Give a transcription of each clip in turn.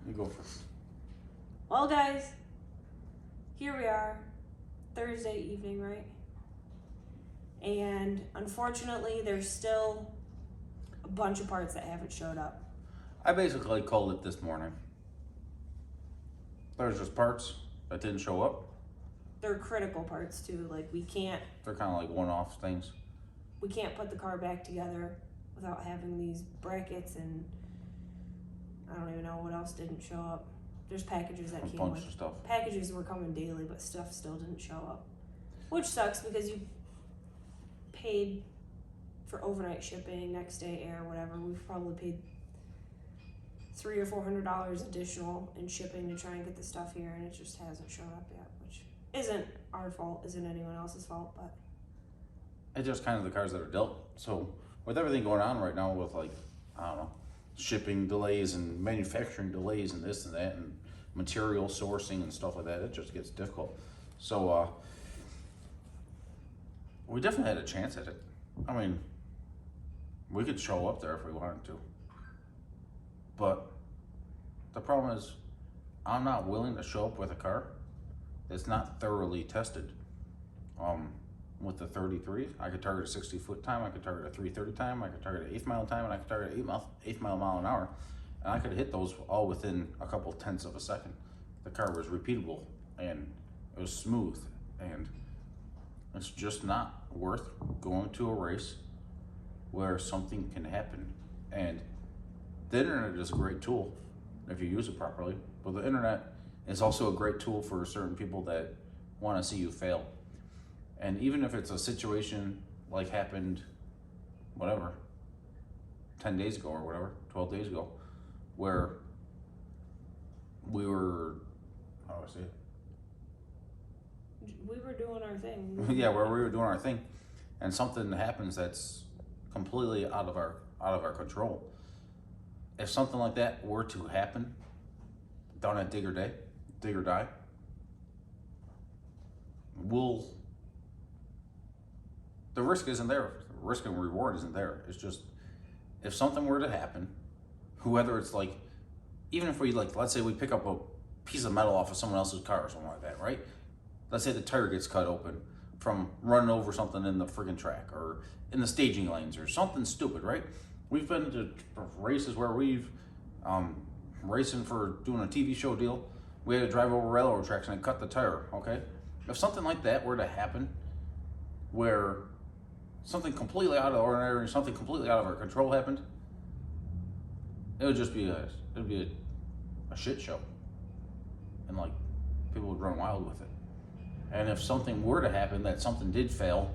You go first. Well, guys, here we are, Thursday evening, right? And unfortunately, there's still a bunch of parts that haven't showed up. I basically called it this morning. There's just parts that didn't show up. They're critical parts too. Like They're kind of like one-off things. we can't put the car back together without having these brackets, and I don't even know what else didn't show up. There's packages that A came bunch with of stuff. packages were coming daily, but stuff still didn't show up, which sucks because you paid for overnight shipping, next day air, whatever. We've probably paid $300 or $400 additional in shipping to try and get the stuff here, and it just hasn't shown up yet, which isn't our fault, isn't anyone else's fault, but It's just kind of the cars that are dealt. So with everything going on right now with like, I don't know, shipping delays and manufacturing delays and this and that and material sourcing and stuff like that, it just gets difficult. So we definitely had a chance at it. I mean, we could show up there if we wanted to. But the problem is, I'm not willing to show up with a car that's not thoroughly tested. With the 33, I could target a 60-foot time, I could target a 330 time, I could target an 8th mile time, and I could target an 8 mile an hour. And I could hit those all within a couple tenths of a second. The car was repeatable and it was smooth, and it's just not worth going to a race where something can happen. And the internet is a great tool if you use it properly, but the internet is also a great tool for certain people that want to see you fail. And even if it's a situation like happened, whatever, 10 days ago or whatever, 12 days ago, where we were, how do I say it? we were doing our thing. Yeah, where we were doing our thing, and something happens that's completely out of our control. If something like that were to happen down at Dig or Die, the risk isn't there. The risk and reward isn't there. It's just, if something were to happen, whether it's like, even if we like, let's say we pick up a piece of metal off of someone else's car or something like that, right? Let's say the tire gets cut open from running over something in the friggin' track or in the staging lanes or something stupid, right? We've been to races where we've racing for doing a TV show deal. We had to drive over railroad tracks and it cut the tire, okay? If something like that were to happen, where something completely out of the ordinary, something completely out of our control happened, it would just be a shit show. And like, people would run wild with it. And if something were to happen, that something did fail,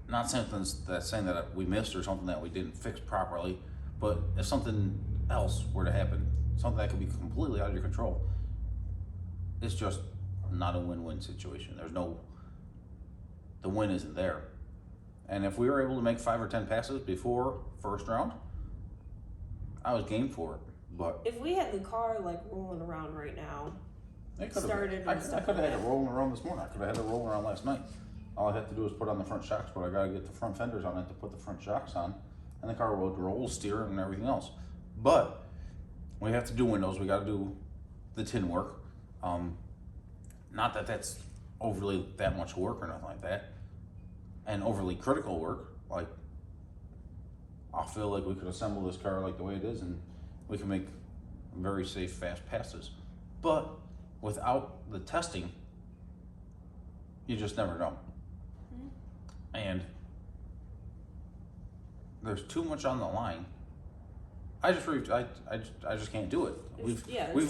not something that's saying that we missed or something that we didn't fix properly, but if something else were to happen, something that could be completely out of your control, it's just not a win-win situation. The win isn't there. And if we were able to make 5 or 10 passes before first round, I was game for it. But If we had the car like rolling around right now, I could started have and stuff had like it rolling around this morning. I could have had it rolling around last night. All I had to do was put on the front shocks, but I gotta get the front fenders on it to put the front shocks on, and the car would roll, steer, and everything else. But we have to do windows. We gotta do the tin work. Not that that's overly that much work or nothing like that, and overly critical work. Like, I feel like we could assemble this car like the way it is, and we can make very safe, fast passes. But without the testing, you just never know. And there's too much on the line. I just can't do it. there's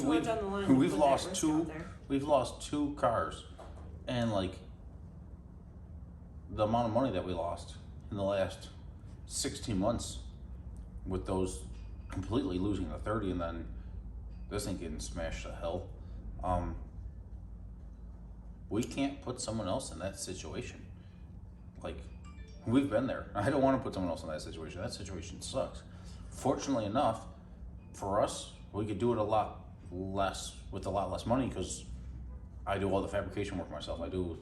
too much on the line to We've put that lost risk two. out there. We've lost 2 cars, and like the amount of money that we lost in the last 16 months with those completely losing the 30 and then this thing getting smashed to hell. We can't put someone else in that situation. Like, we've been there. I don't want to put someone else in that situation. That situation sucks. Fortunately enough, for us, we could do it a lot less with a lot less money because I do all the fabrication work myself. I do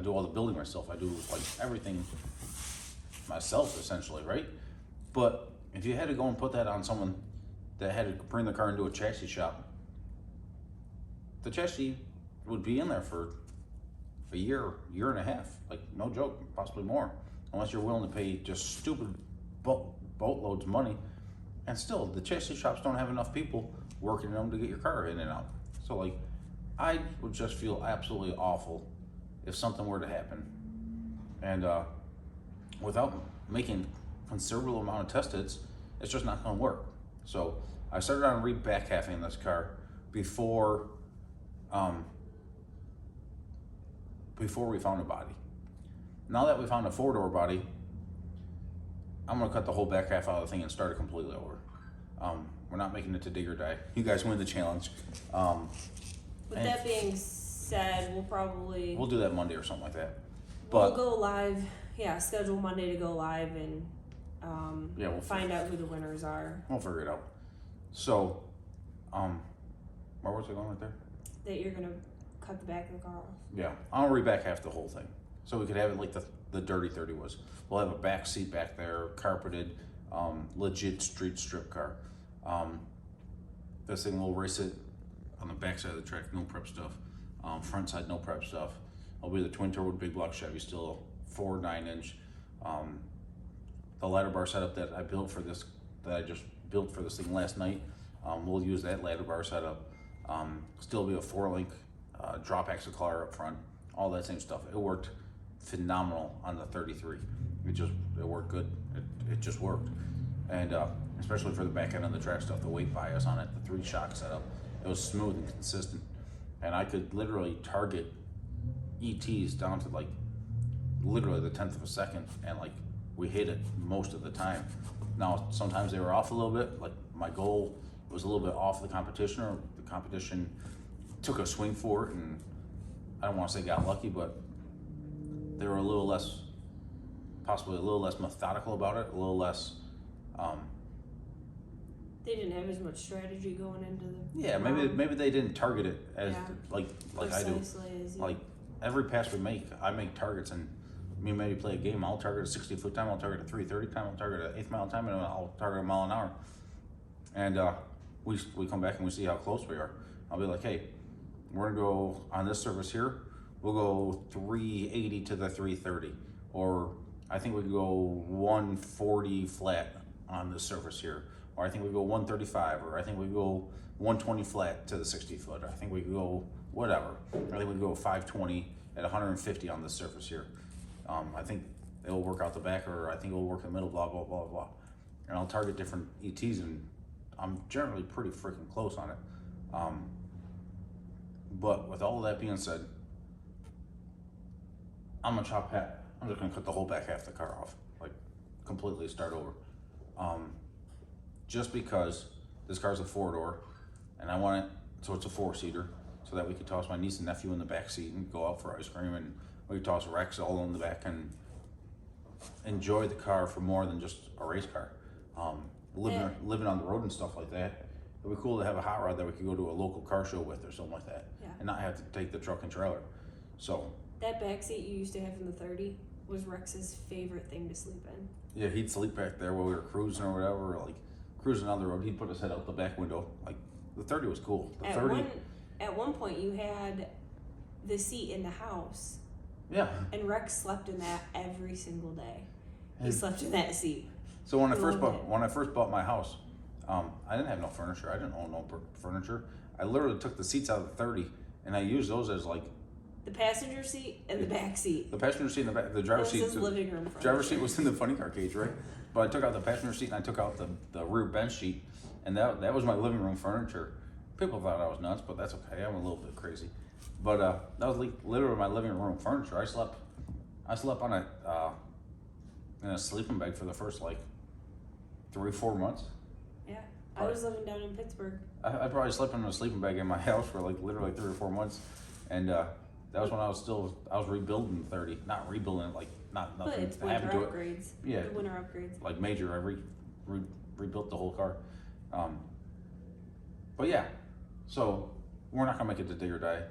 all the building myself. I do like everything myself essentially, right? But if you had to go and put that on someone that had to bring the car into a chassis shop, the chassis would be in there for a year and a half, like no joke, possibly more, unless you're willing to pay just stupid boatloads of money. And still, the chassis shops don't have enough people working them to get your car in and out. So like, I would just feel absolutely awful if something were to happen. And without making considerable amount of test hits, it's just not gonna work. So I started on back halfing this car before we found a body. Now that we found a 4-door body, I'm gonna cut the whole back half out of the thing and start it completely over. We're not making it to dig or die. You guys win the challenge. With that being said, we'll do that Monday or something like that. We'll go live. Yeah, schedule Monday to go live and we'll find out who the winners are. We'll figure it out. So, where was I going right there? That you're gonna cut the back of the car off. Yeah, I'll reback half the whole thing, so we could have it like the Dirty 30 was. We'll have a back seat back there, carpeted, legit street strip car. This thing, we'll race it on the back side of the track, no prep stuff. Front side, no prep stuff. I'll be the twin turbo big block Chevy, still 4 9-inch. The ladder bar setup that I built for this, that I just built for this thing last night, we'll use that ladder bar setup. Still be a 4-link drop axle collar up front, all that same stuff. It worked phenomenal on the 33. It worked good. It just worked. And especially for the back end of the track stuff, the weight bias on it, the 3-shock setup, it was smooth and consistent. And I could literally target ETs down to like literally the 10th of a second, and like we hit it most of the time. Now sometimes they were off a little bit, like my goal was a little bit off the competition, or the competition took a swing for it, and I don't want to say got lucky, but they were possibly a little less methodical about it, a little less they didn't have as much strategy going into the maybe they didn't target it as like I do. Like every pass we make, I make targets, and me and Maddy play a game. I'll target a 60-foot time, I'll target a 330 time, I'll target an 1/8 mile time, and I'll target a mile an hour. And we come back and we see how close we are. I'll be like, hey, we're gonna go on this surface here, we'll go 380 to the 330, or I think we could go 140 flat on this surface here, or I think we go 135, or I think we go 120 flat to the 60-foot. I think we could go whatever. I think we could go 520 at 150 on this surface here. I think it'll work out the back, or I think it'll work in the middle, blah, blah, blah, blah. And I'll target different ETs, and I'm generally pretty freaking close on it. But with all of that being said, I'm just gonna cut the whole back half of the car off, like completely start over. Just because this car's a 4-door, and I want it so it's a 4-seater, so that we could toss my niece and nephew in the back seat and go out for ice cream, and we could toss Rex all in the back and enjoy the car for more than just a race car. Living on the road and stuff like that, it'd be cool to have a hot rod that we could go to a local car show with or something like that, and not have to take the truck and trailer. So that back seat you used to have in the 30 was Rex's favorite thing to sleep in. Yeah, he'd sleep back there while we were cruising or whatever, or like cruising on the road. He'd put his head out the back window. Like the 30 was cool. The 30. At one point, you had the seat in the house. Yeah. And Rex slept in that every single day. He slept in that seat. So when I first bought my house, I didn't have no furniture. I didn't own no furniture. I literally took the seats out of the 30 and I used those as like the passenger seat and the back seat. The passenger seat and the driver's seat. Living room furniture. Driver's seat was in the funny car cage, right? But I took out the passenger seat and I took out the rear bench seat, and that was my living room furniture. People thought I was nuts, but that's okay. I'm a little bit crazy. But that was like literally my living room furniture. I slept on in a sleeping bag for the first like 3-4 months. Yeah, I was living down in Pittsburgh. I probably slept in a sleeping bag in my house for like literally 3 or 4 months, and that was when I was rebuilding the 30, not rebuilding it, like not nothing. But it's winter upgrades. Yeah, the winter upgrades. Like major, I rebuilt the whole car. But yeah, so we're not gonna make it to dig or die.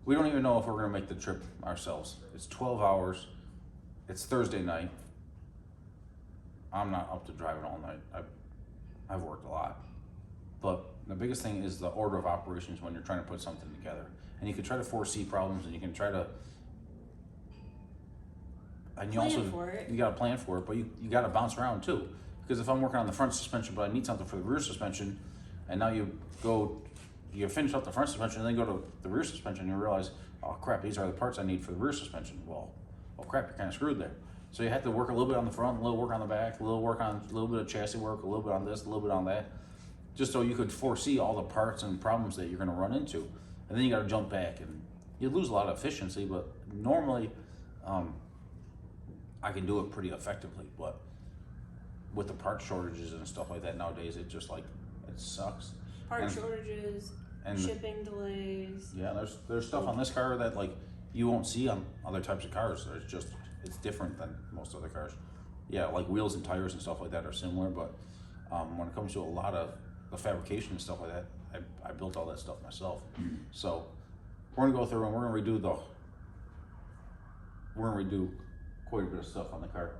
We don't even know if we're gonna make the trip ourselves. It's 12 hours. It's Thursday night. I'm not up to driving all night. I've worked a lot. the biggest thing is the order of operations when you're trying to put something together. And you can try to foresee problems, and you can try to, and you Plan also, for it. you gotta plan for it, but you gotta bounce around too. Because if I'm working on the front suspension, but I need something for the rear suspension, and now you finish up the front suspension, and then go to the rear suspension, and you realize, oh crap, these are the parts I need for the rear suspension. Well, crap, you're kind of screwed there. So you have to work a little bit on the front, a little work on the back, a little bit of chassis work, a little bit on this, a little bit on that, just so you could foresee all the parts and problems that you're going to run into. And then you got to jump back, and you lose a lot of efficiency. But normally, I can do it pretty effectively. But with the part shortages and stuff like that nowadays, it just like it sucks. Part shortages, and shipping delays. Yeah, there's stuff on this car that like you won't see on other types of cars. It's different than most other cars. Yeah, like wheels and tires and stuff like that are similar, but when it comes to a lot of the fabrication and stuff like that, I built all that stuff myself. So we're gonna go through and we're gonna redo quite a bit of stuff on the car.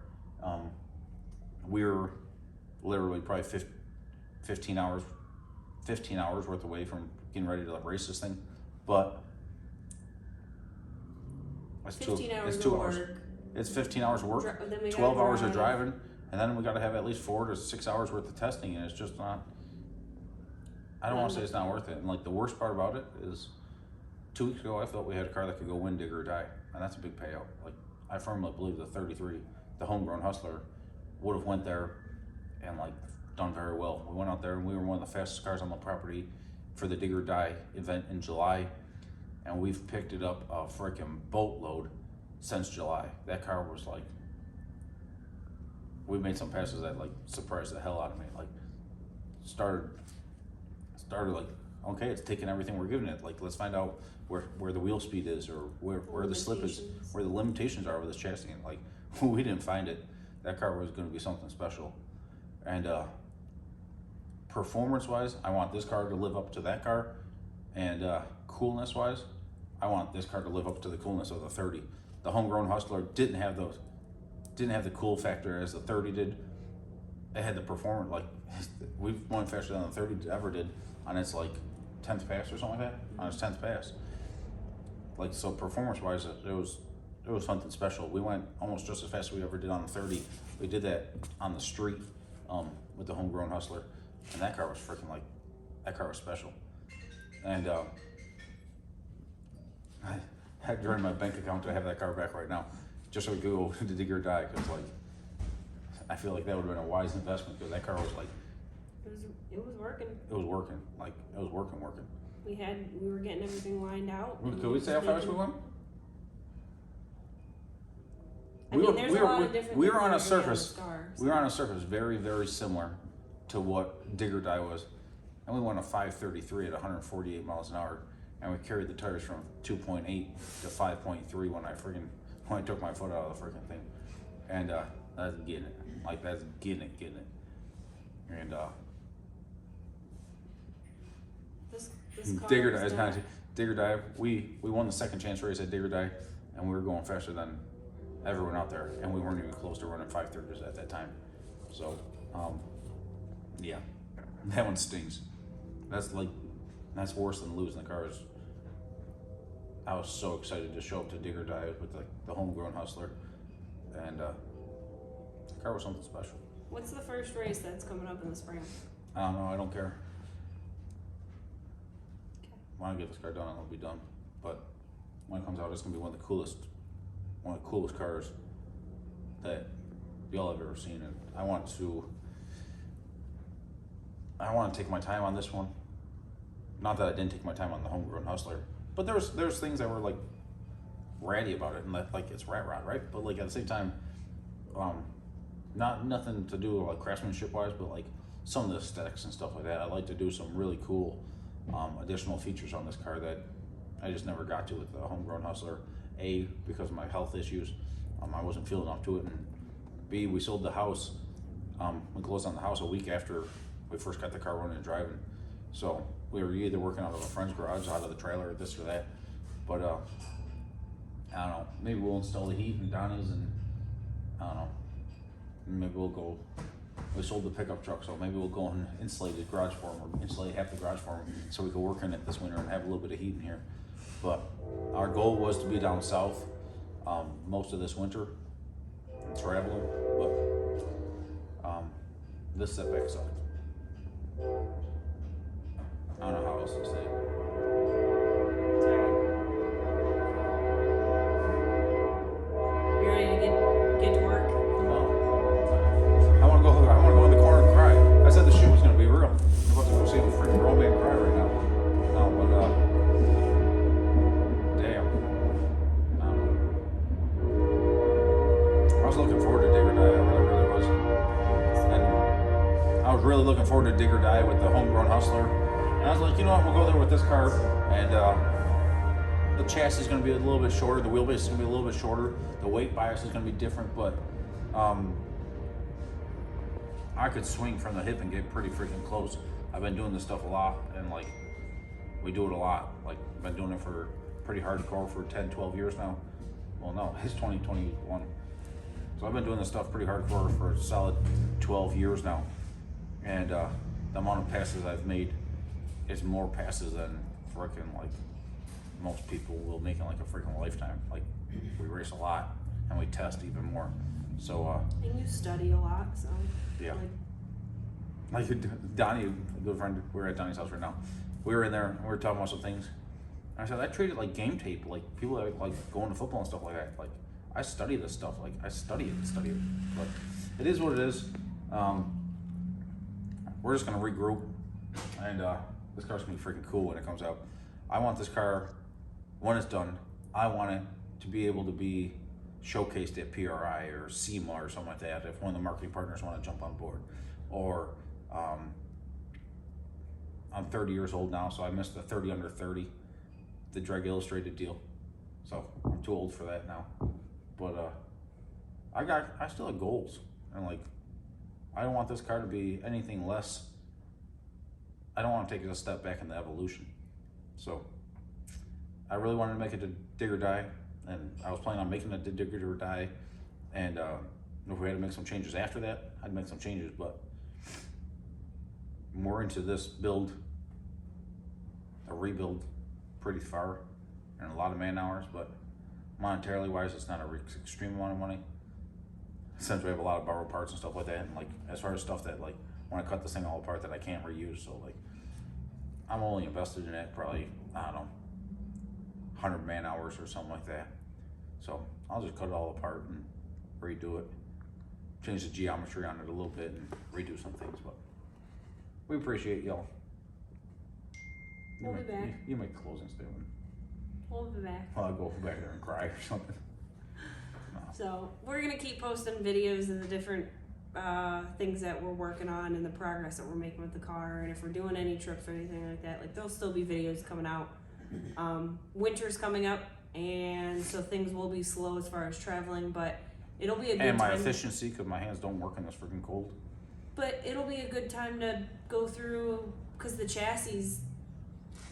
We're literally probably 15 hours worth away from getting ready to like, race this thing, but it's 15 hours it's of 2 hours. work. It's 15 hours of work, Then we 12 gotta hours of drive. driving, and then we got to have at least 4 to 6 hours worth of testing, and it's just not. I don't want to say it's not worth it. And like the worst part about it is, 2 weeks ago I thought we had a car that could go win, dig, or die, and that's a big payout. Like I firmly believe the 33, the homegrown Hustler, would have went there and like done very well. We went out there and we were one of the fastest cars on the property for the dig or die event in July, and we've picked it up a freaking boatload since July. That car was like, we made some passes that like surprised the hell out of me. Like started like, okay, it's taking everything we're giving it. Like let's find out where the wheel speed is, or where the slip is, where the limitations are with this chassis. And like we didn't find it. That car was going to be something special. And performance wise, I want this car to live up to that car, and coolness wise, I want this car to live up to the coolness of the 30. The homegrown Hustler didn't have the cool factor as the 30 did. It had the performance, like we've won faster than the 30 ever did on its like 10th pass or something like that, on its 10th pass. Like, so performance wise, it was something special. We went almost just as fast as we ever did on the 30. We did that on the street with the homegrown Hustler, and that car was freaking like, that car was special. And I had drained my bank account to have that car back right now, just so we could go to dig or die, because like, I feel like that would have been a wise investment, because that car was like, It was working. it was working, like it was working. We were getting everything lined out. Could we say how fast we went? I mean, there's a lot of different we were things on a that are gonna be surface. the cars. We were on a surface very, very similar to what dig or die was, and we went a 533 at 148 miles an hour, and we carried the tires from 2.8 to 5.3 when I took my foot out of the freaking thing, and that's getting it. Like that's getting it. And This car dig or is die is not- not dig or die. We won the second chance race at dig or die, and we were going faster than everyone out there, and we weren't even close to running 530s at that time. So, yeah, that one stings. That's worse than losing the cars. I was so excited to show up to dig or die with the homegrown Hustler, and the car was something special. What's the first race that's coming up in the spring? I don't know. I don't care. When I get this car done, it'll be done. But when it comes out, it's gonna be one of the coolest cars that y'all have ever seen. And I want to take my time on this one. Not that I didn't take my time on the homegrown Hustler, but there's things that were like ratty about it, and that, like it's rat rod, right? But like at the same time, nothing to do like craftsmanship wise, but like some of the aesthetics and stuff like that. I like to do some really cool additional features on this car that I just never got to with the homegrown Hustler. A, because of my health issues, I wasn't feeling up to it, and B, we sold the house. We closed on the house a week after we first got the car running and driving, so we were either working out of a friend's garage, out of the trailer, or this or that. But I don't know, maybe we'll install the heat in Donnie's, and I don't know, maybe we'll go we sold the pickup truck, so maybe we'll go and insulate the garage for him, or insulate half the garage for him, so we can work in it this winter and have a little bit of heat in here. But our goal was to be down south most of this winter and traveling, but this setback sucked. I don't know how else to say it. You ready to get to work? No. I want to go in the corner and cry. I said the shit was going to be real. I'm about to go see a freaking grown man cry right now. No, but damn. I was looking forward to Dig or Die. I really was. And I was really looking forward to Dig or Die with the homegrown Hustler. And I was like, you know what? We'll go there with this car, and the chassis is going to be a little bit shorter. The wheelbase is going to be a little bit shorter. The weight bias is going to be different, but I could swing from the hip and get pretty freaking close. I've been doing this stuff a lot, and like, we do it a lot. Like, I've been doing it for pretty hardcore for 10, 12 years now. Well, no, it's 2021. So I've been doing this stuff pretty hardcore for a solid 12 years now. And the amount of passes I've made is more passes than freaking like most people will make in like a freaking lifetime. Like, we race a lot and we test even more. So and you study a lot, so yeah. Like Donnie, a good friend, we're at Donnie's house right now. We were in there and we were talking about some things. And I said, I treat it like game tape, like people that like going to football and stuff like that. Like, I study this stuff, like I study it. But it is what it is. We're just gonna regroup, and this car's gonna be freaking cool when it comes out. I want this car, when it's done, I want it to be able to be showcased at PRI or SEMA or something like that if one of the marketing partners want to jump on board. Or I'm 30 years old now, so I missed the 30 under 30, the Drag Illustrated deal. So I'm too old for that now. But I still have goals, and like, I don't want this car to be anything less. I don't want to take it a step back in the evolution. So I really wanted to make it to Dig or Die, and I was planning on making it to Dig or Die. And if we had to make some changes after that, I'd make some changes. But we're into this build, a rebuild, pretty far, and a lot of man hours. But monetarily wise, it's not an extreme amount of money, since we have a lot of borrowed parts and stuff like that. And like, as far as stuff that like, when I cut this thing all apart that I can't reuse, so like, I'm only invested in it probably, I don't know, 100 man hours or something like that. So I'll just cut it all apart and redo it, change the geometry on it a little bit, and redo some things. But we appreciate y'all. We'll be back. You make the closing statement. We'll be back. Well, I'll go back there and cry or something. No. So we're gonna keep posting videos of the different things that we're working on and the progress that we're making with the car, and if we're doing any trips or anything like that, like, there'll still be videos coming out. Winter's coming up, and so things will be slow as far as traveling, but it'll be a good time. And my efficiency, because my hands don't work in this freaking cold. But it'll be a good time to go through, because the chassis,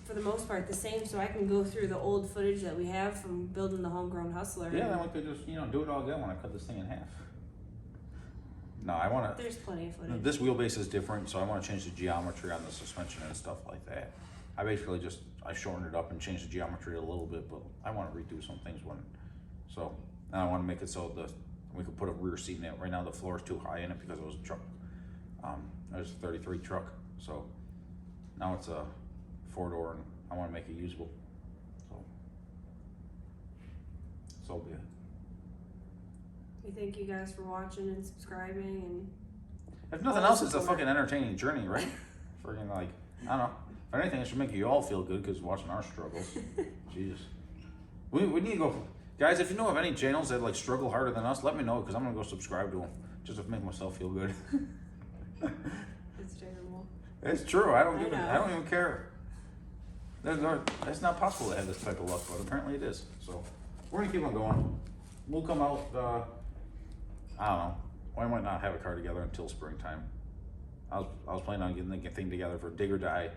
for the most part, the same, so I can go through the old footage that we have from building the homegrown Hustler. Yeah, then we could just, do it all again when I cut this thing in half. No, I want to. There's plenty of footage. This wheelbase is different, so I want to change the geometry on the suspension and stuff like that. I basically I shortened it up and changed the geometry a little bit, but I want to redo some things and I want to make it so we could put a rear seat in it. Right now the floor is too high in it because it was a truck. It was a 33 truck, so now it's a 4-door, and I want to make it usable. So be it. We thank you guys for watching and subscribing, and if nothing else, it's a fucking entertaining journey, right? Freaking, like, I don't know. If anything, it should make you all feel good, because watching our struggles. Jesus. We need to go. Guys, if you know of any channels that like struggle harder than us, let me know, because I'm going to go subscribe to them, just to make myself feel good. It's terrible. It's true. I don't even care. It's not possible to have this type of luck, but apparently it is. So we're going to keep on going. We'll come out, I don't know. We might not have a car together until springtime. I was planning on getting the thing together for Dig or Die,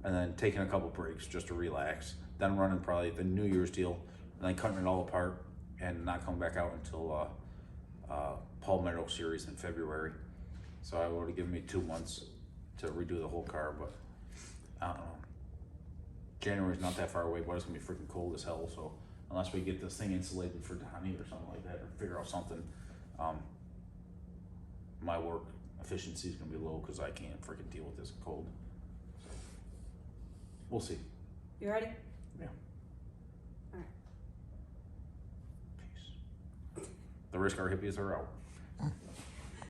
and then taking a couple breaks just to relax. Then running probably the New Year's deal, and then cutting it all apart and not coming back out until Palmetto Series in February. So I would have given me 2 months to redo the whole car, but I don't know. January's not that far away, but it's gonna be freaking cold as hell, so unless we get this thing insulated for Donnie or something like that, or figure out something, my work efficiency is gonna be low because I can't freaking deal with this cold. So, we'll see. You ready? Yeah. Alright. Peace. The race car hippies are out.